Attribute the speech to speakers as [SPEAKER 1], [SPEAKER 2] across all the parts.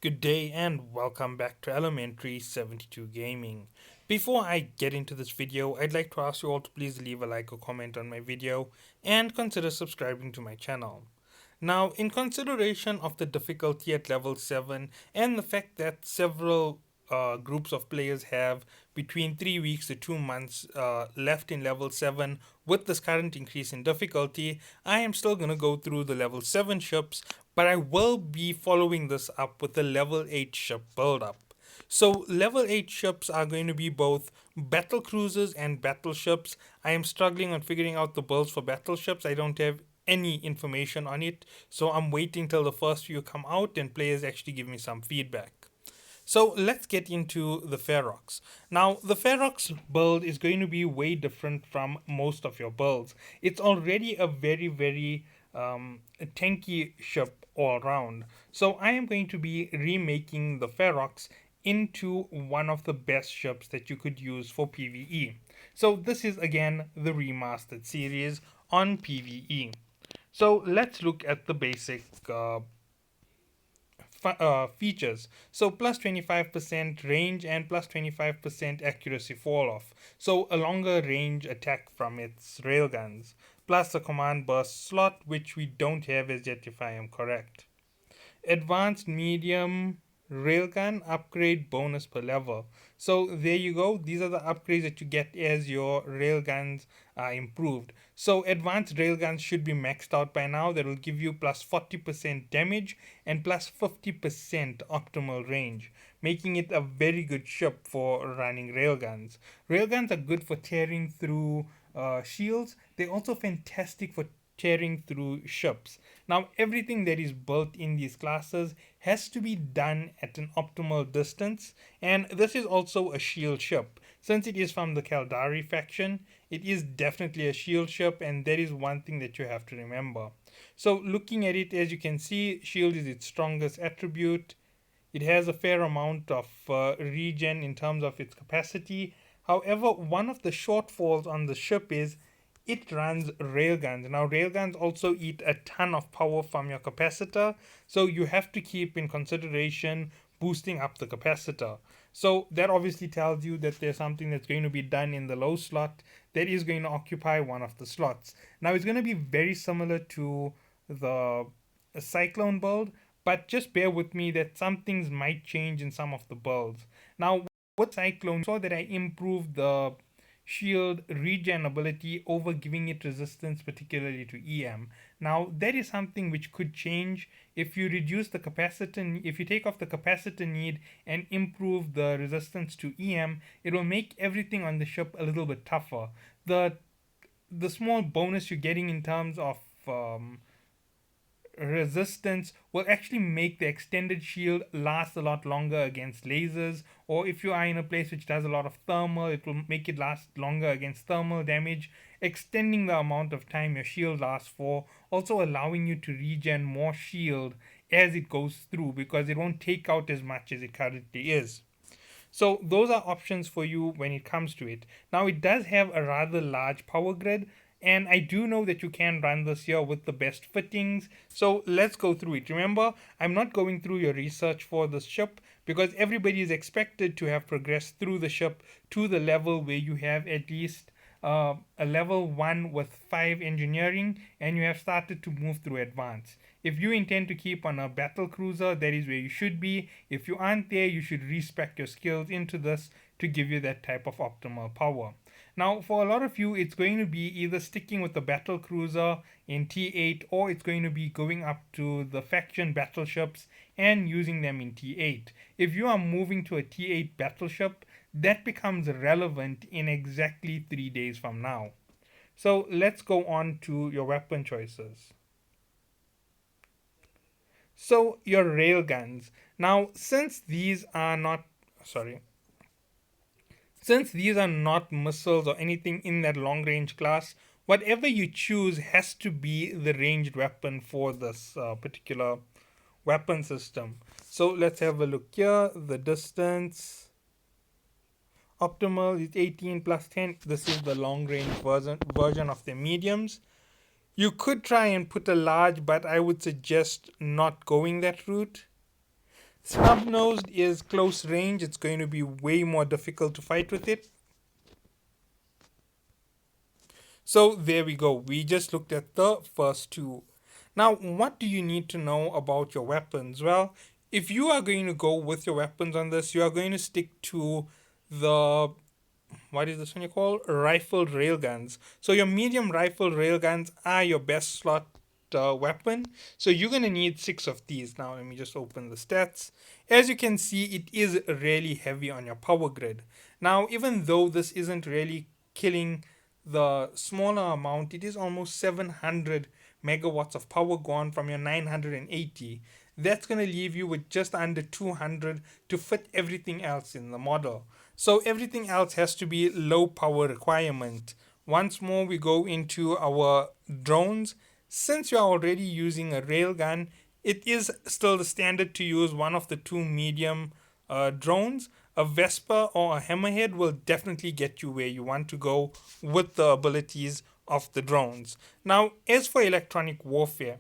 [SPEAKER 1] Good day and welcome back to Elementary 72 Gaming. Before I get into this video, I'd like to ask you all to please leave a like or comment on my video and consider subscribing to my channel. Now, in consideration of the difficulty at level 7 and the fact that several groups of players have between 3 weeks to 2 months left in level 7 with this current increase in difficulty, I am still going to go through the level 7 ships, but I will be following this up with the level 8 ship build up. So level 8 ships are going to be both battle cruisers and battleships. I am struggling on figuring out the builds for battleships. I don't have any information on it, so I'm waiting till the first few come out and players actually give me some feedback. So let's get into the Ferox. Now, the Ferox build is going to be way different from most of your builds. It's already a very tanky ship all around. So I am going to be remaking the Ferox into one of the best ships that you could use for PvE. So this is again the remastered series on PvE. So let's look at the basic features. So plus 25% range and plus 25% accuracy fall off. So a longer range attack from its railguns. Plus a command burst slot, which we don't have as yet if I am correct. Advanced medium railgun upgrade bonus per level. So there you go. These are the upgrades that you get as your railguns are improved. So advanced railguns should be maxed out by now. That will give you plus 40% damage and plus 50% optimal range, making it a very good ship for running railguns. Railguns are good for tearing through shields. They're also fantastic for tearing through ships. Now, everything that is built in these classes has to be done at an optimal distance, and this is also a shield ship. Since it is from the Kaldari faction, it is definitely a shield ship, and that is one thing that you have to remember. So, looking at it, as you can see, shield is its strongest attribute. It has a fair amount of regen in terms of its capacity. However, one of the shortfalls on the ship is it runs railguns. Now, railguns also eat a ton of power from your capacitor, so you have to keep in consideration boosting up the capacitor. So, that obviously tells you that there's something that's going to be done in the low slot that is going to occupy one of the slots. Now, it's going to be very similar to the Cyclone build, but just bear with me that some things might change in some of the builds. Now, with Cyclone, saw that I improved the shield regen ability over giving it resistance, particularly to EM. Now, that is something which could change if you reduce the capacitor. If you take off the capacitor need and improve the resistance to EM, it will make everything on the ship a little bit tougher. The small bonus you're getting in terms of resistance will actually make the extended shield last a lot longer against lasers, or if you are in a place which does a lot of thermal, it will make it last longer against thermal damage, extending the amount of time your shield lasts for, also allowing you to regen more shield as it goes through, because it won't take out as much as it currently is. So those are options for you when it comes to it. Now, it does have a rather large power grid, and I do know that you can run this here with the best fittings. So let's go through it. Remember, I'm not going through your research for this ship because everybody is expected to have progressed through the ship to the level where you have at least a level 1 with 5 engineering and you have started to move through advanced. If you intend to keep on a battle cruiser, that is where you should be. If you aren't there, you should respec your skills into this to give you that type of optimal power. Now, for a lot of you, it's going to be either sticking with the battle cruiser in T8 or it's going to be going up to the faction battleships and using them in T8. If you are moving to a T8 battleship, that becomes relevant in exactly 3 days from now. So let's go on to your weapon choices. So your railguns. Now, since these are not missiles or anything in that long range class, whatever you choose has to be the ranged weapon for this particular weapon system. So let's have a look here. The distance optimal is 18 plus 10. This is the long range version of the mediums. You could try and put a large, but I would suggest not going that route. Snub-nosed is close range. It's going to be way more difficult to fight with it. So there we go. We just looked at the first two. Now, what do you need to know about your weapons? Well, if you are going to go with your weapons on this, you are going to stick to the, what is this one you call? Rifled railguns. So your medium rifled railguns are your best slot weapon. So you're going to need 6 of these. Now let me just open the stats. As you can see, it is really heavy on your power grid. Now, even though this isn't really killing the smaller amount, it is almost 700 megawatts of power gone from your 980. That's going to leave you with just under 200 to fit everything else in the model. So everything else has to be low power requirement. Once more, we go into our drones. Since you are already using a railgun, it is still the standard to use one of the two medium drones. A Vespa or a Hammerhead will definitely get you where you want to go with the abilities of the drones. Now, as for electronic warfare,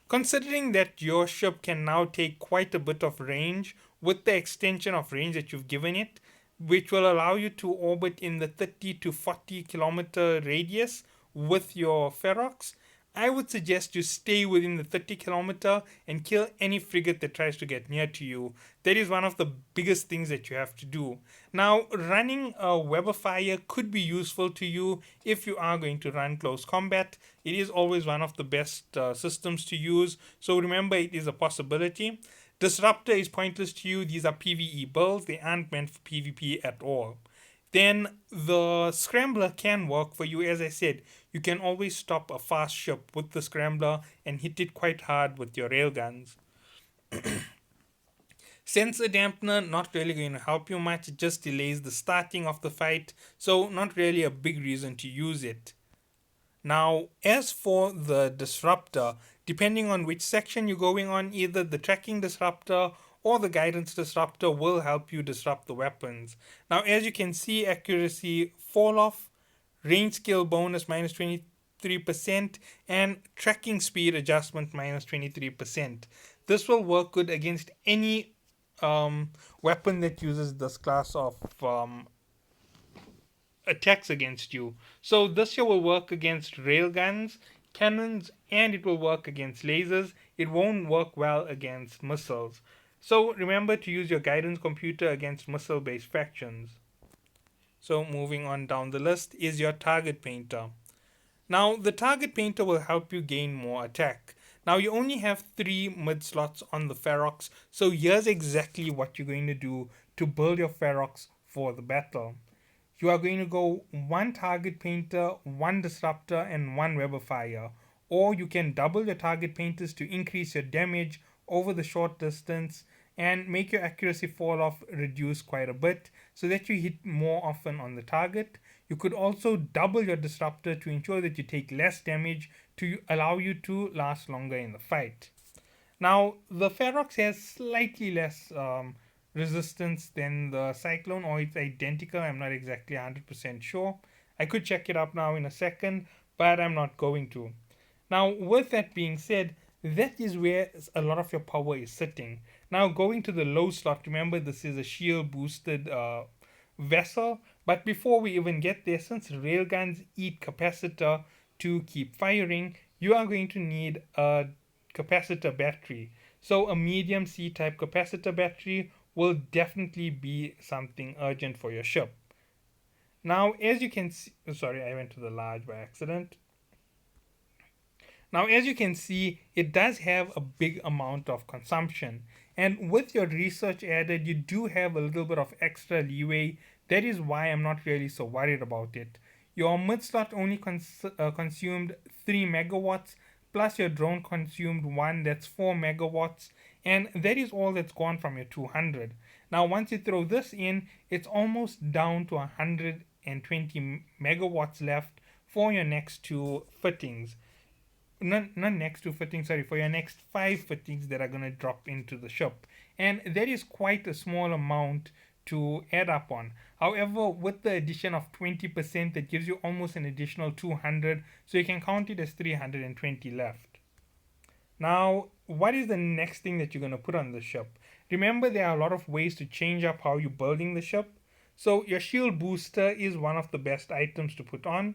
[SPEAKER 1] considering that your ship can now take quite a bit of range with the extension of range that you've given it, which will allow you to orbit in the 30 to 40 kilometer radius with your Ferox, I would suggest you stay within the 30 kilometer and kill any frigate that tries to get near to you. That is one of the biggest things that you have to do. Now, running a web of fire could be useful to you if you are going to run close combat. It is always one of the best systems to use, so remember it is a possibility. Disruptor is pointless to you. These are PvE builds, they aren't meant for PvP at all. Then the scrambler can work for you. As I said, you can always stop a fast ship with the scrambler and hit it quite hard with your railguns. Sensor dampener, not really going to help you much. It just delays the starting of the fight, so not really a big reason to use it. Now, as for the disruptor, depending on which section you're going on, either the tracking disruptor or the guidance disruptor will help you disrupt the weapons. Now, as you can see, accuracy fall off, range skill bonus minus 23%, and tracking speed adjustment minus 23%. This will work good against any weapon that uses this class of attacks against you. So this here will work against railguns, cannons, and it will work against lasers. It won't work well against missiles. So remember to use your guidance computer against missile based factions. So moving on down the list is your target painter. Now the target painter will help you gain more attack. Now you only have 3 mid slots on the Ferox, so here's exactly what you're going to do to build your Ferox for the battle. You are going to go 1 target painter, 1 disruptor, and 1 web of fire. Or you can double your target painters to increase your damage over the short distance and make your accuracy fall off reduce quite a bit so that you hit more often on the target. You could also double your disruptor to ensure that you take less damage to allow you to last longer in the fight. Now, the Ferox has slightly less resistance than the Cyclone, or it's identical. I'm not exactly 100% sure. I could check it up now in a second, but I'm not going to. Now, with that being said, that is where a lot of your power is sitting. Now, going to the low slot, remember this is a shield boosted vessel, but before we even get there, since railguns eat capacitor to keep firing, you are going to need a capacitor battery. So a medium C type capacitor battery will definitely be something urgent for your ship. Now, as you can see, sorry, I went to the large by accident. Now, as you can see, it does have a big amount of consumption. And with your research added, you do have a little bit of extra leeway. That is why I'm not really so worried about it. Your mid slot only consumed 3 megawatts, plus your drone consumed 1, that's 4 megawatts. And that is all that's gone from your 200. Now, once you throw this in, it's almost down to 120 megawatts left for your next 2 fittings. Not next 2 fittings, sorry, for your next 5 fittings that are going to drop into the ship. And that is quite a small amount to add up on. However, with the addition of 20%, that gives you almost an additional 200, so you can count it as 320 left. Now, what is the next thing that you're going to put on the ship? Remember, there are a lot of ways to change up how you're building the ship. So, your shield booster is one of the best items to put on.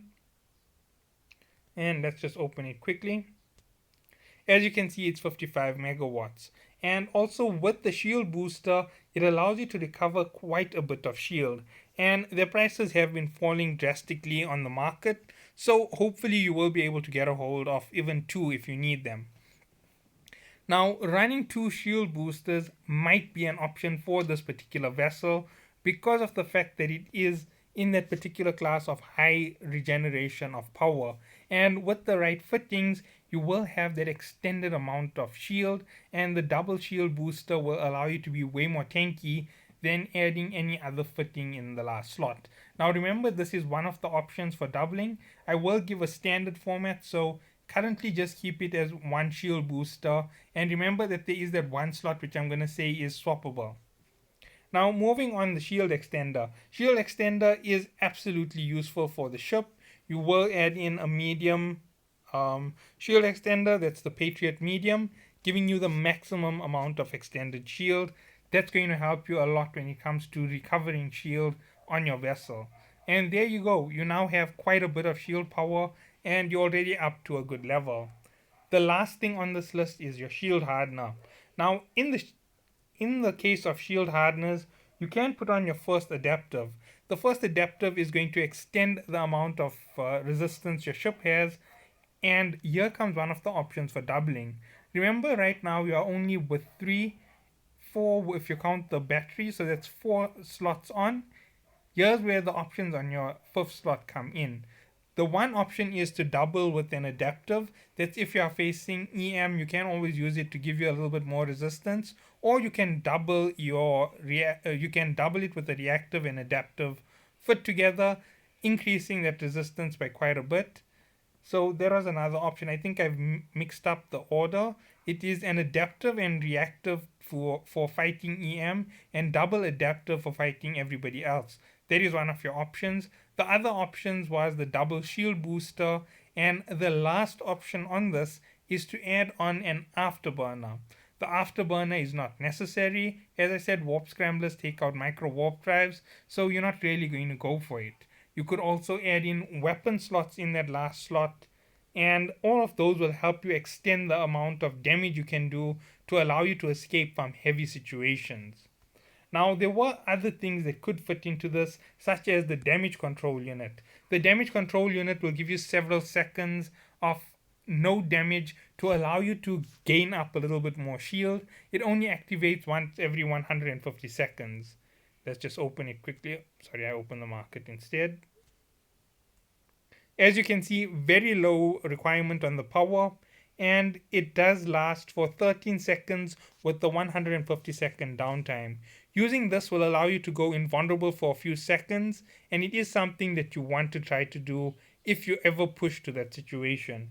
[SPEAKER 1] And let's just open it quickly. As you can see, it's 55 megawatts. And also with the shield booster, it allows you to recover quite a bit of shield. And their prices have been falling drastically on the market. So hopefully you will be able to get a hold of even two if you need them. Now, running two shield boosters might be an option for this particular vessel because of the fact that it is in that particular class of high regeneration of power. And with the right fittings, you will have that extended amount of shield, and the double shield booster will allow you to be way more tanky than adding any other fitting in the last slot. Now remember, this is one of the options for doubling. I will give a standard format, so currently just keep it as one shield booster, and remember that there is that one slot which I'm going to say is swappable. Now moving on, the shield extender. Shield extender is absolutely useful for the ship. You will add in a medium shield extender, that's the Patriot medium, giving you the maximum amount of extended shield. That's going to help you a lot when it comes to recovering shield on your vessel. And there you go, you now have quite a bit of shield power and you're already up to a good level. The last thing on this list is your shield hardener. Now, in the case of shield hardeners, you can put on your first adaptive. The first adaptive is going to extend the amount of resistance your ship has, and here comes one of the options for doubling. Remember, right now we are only with four if you count the battery, so that's four slots on. Here's where the options on your fifth slot come in. The one option is to double with an adaptive. That's if you are facing EM, you can always use it to give you a little bit more resistance, or you can double you can double it with a reactive and adaptive fit together, increasing that resistance by quite a bit. So there was another option. I think I've mixed up the order. It is an adaptive and reactive for fighting EM, and double adaptive for fighting everybody else. That is one of your options. The other options was the double shield booster, and the last option on this is to add on an afterburner. The afterburner is not necessary. As I said, warp scramblers take out micro warp drives, so you're not really going to go for it. You could also add in weapon slots in that last slot, and all of those will help you extend the amount of damage you can do to allow you to escape from heavy situations. Now, there were other things that could fit into this, such as the damage control unit. The damage control unit will give you several seconds of no damage to allow you to gain up a little bit more shield. It only activates once every 150 seconds. Let's just open it quickly. Sorry, I opened the market instead. As you can see, very low requirement on the power, and it does last for 13 seconds with the 150-second downtime. Using this will allow you to go invulnerable for a few seconds, and it is something that you want to try to do if you ever push to that situation.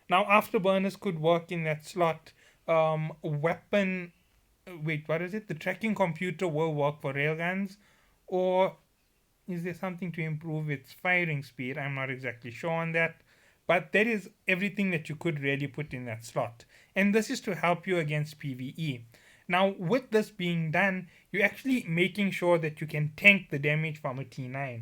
[SPEAKER 1] Now, afterburners could work in that slot. Weapon Wait, what is it? The tracking computer will work for railguns, or is there something to improve its firing speed? I'm not exactly sure on that, but that is everything that you could really put in that slot, and this is to help you against PvE. Now, with this being done, you're actually making sure that you can tank the damage from a T9.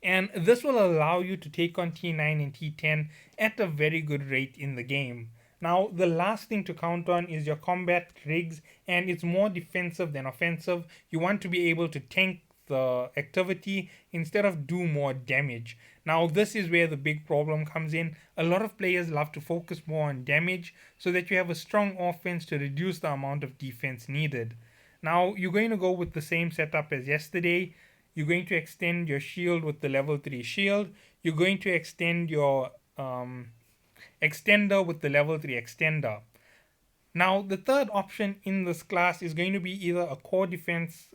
[SPEAKER 1] And this will allow you to take on T9 and T10 at a very good rate in the game. Now, the last thing to count on is your combat rigs, and it's more defensive than offensive. You want to be able to tank the activity instead of do more damage. Now, this is where the big problem comes in. A lot of players love to focus more on damage so that you have a strong offense to reduce the amount of defense needed. Now, you're going to go with the same setup as yesterday. You're going to extend your shield with the level 3 shield. You're going to extend your extender with the level 3 extender. Now, the third option in this class is going to be either a core defense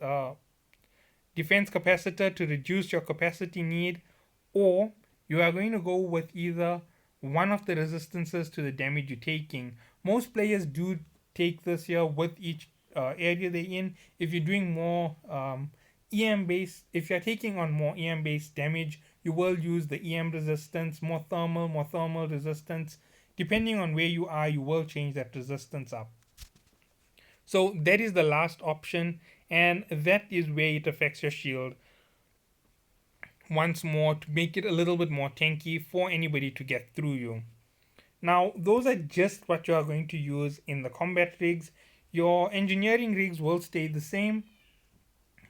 [SPEAKER 1] capacitor to reduce your capacity need, or you are going to go with either one of the resistances to the damage you're taking. Most players do take this here with each area they're in. If you're doing more EM based, if you're taking on more EM based damage, you will use the EM resistance, more thermal resistance. depending on where you are, you will change that resistance up. So that is the last option, and that is where it affects your shield once more to make it a little bit more tanky for anybody to get through you. Now, those are just what you are going to use in the combat rigs. Your engineering rigs will stay the same.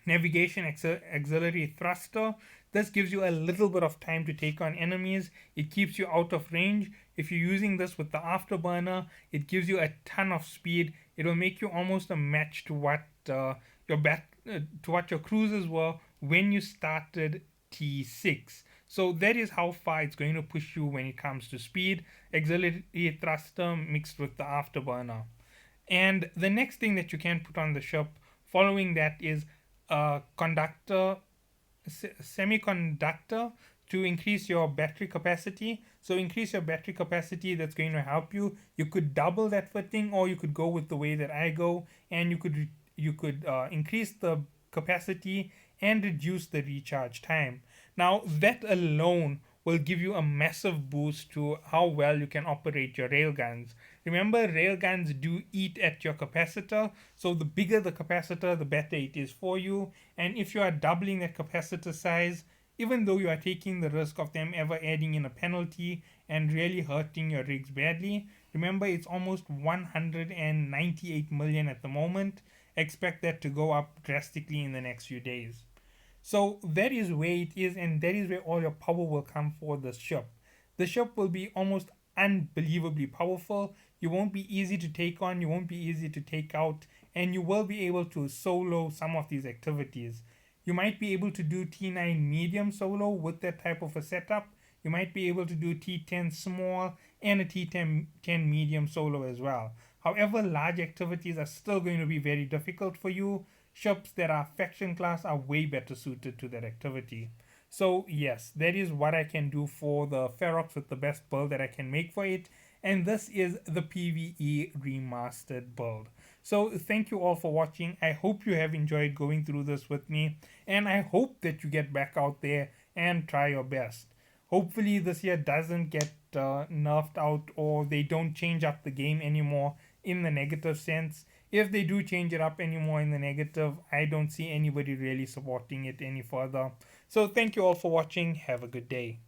[SPEAKER 1] Navigation auxiliary thruster. This gives you a little bit of time to take on enemies. It keeps you out of range. If you're using this with the afterburner, it gives you a ton of speed. It will make you almost a match to what to what your cruisers were when you started T6. So that is how far it's going to push you when it comes to speed. Auxiliary thruster mixed with the afterburner. And the next thing that you can put on the ship following that is a semiconductor to increase your battery capacity. So increase your battery capacity, that's going to help you. You could double that fitting, or you could go with the way that I go, and you could increase the capacity and reduce the recharge time. Now that alone will give you a massive boost to how well you can operate your railguns. Remember, railguns do eat at your capacitor, so the bigger the capacitor, the better it is for you. And if you are doubling that capacitor size, even though you are taking the risk of them ever adding in a penalty and really hurting your rigs badly, remember it's almost 198 million at the moment. Expect that to go up drastically in the next few days. So that is where it is, and that is where all your power will come for the ship. The ship will be almost unbelievably powerful. You won't be easy to take on, you won't be easy to take out, and you will be able to solo some of these activities. You might be able to do T9 medium solo with that type of a setup. You might be able to do T10 small and a T10 medium solo as well. However, large activities are still going to be very difficult for you. Ships that are faction class are way better suited to that activity. So yes, that is what I can do for the Ferox with the best build that I can make for it. And this is the PvE remastered build. So thank you all for watching. I hope you have enjoyed going through this with me. And I hope that you get back out there and try your best. Hopefully this year doesn't get nerfed out, or they don't change up the game anymore in the negative sense. If they do change it up anymore in the negative, I don't see anybody really supporting it any further. So thank you all for watching. Have a good day.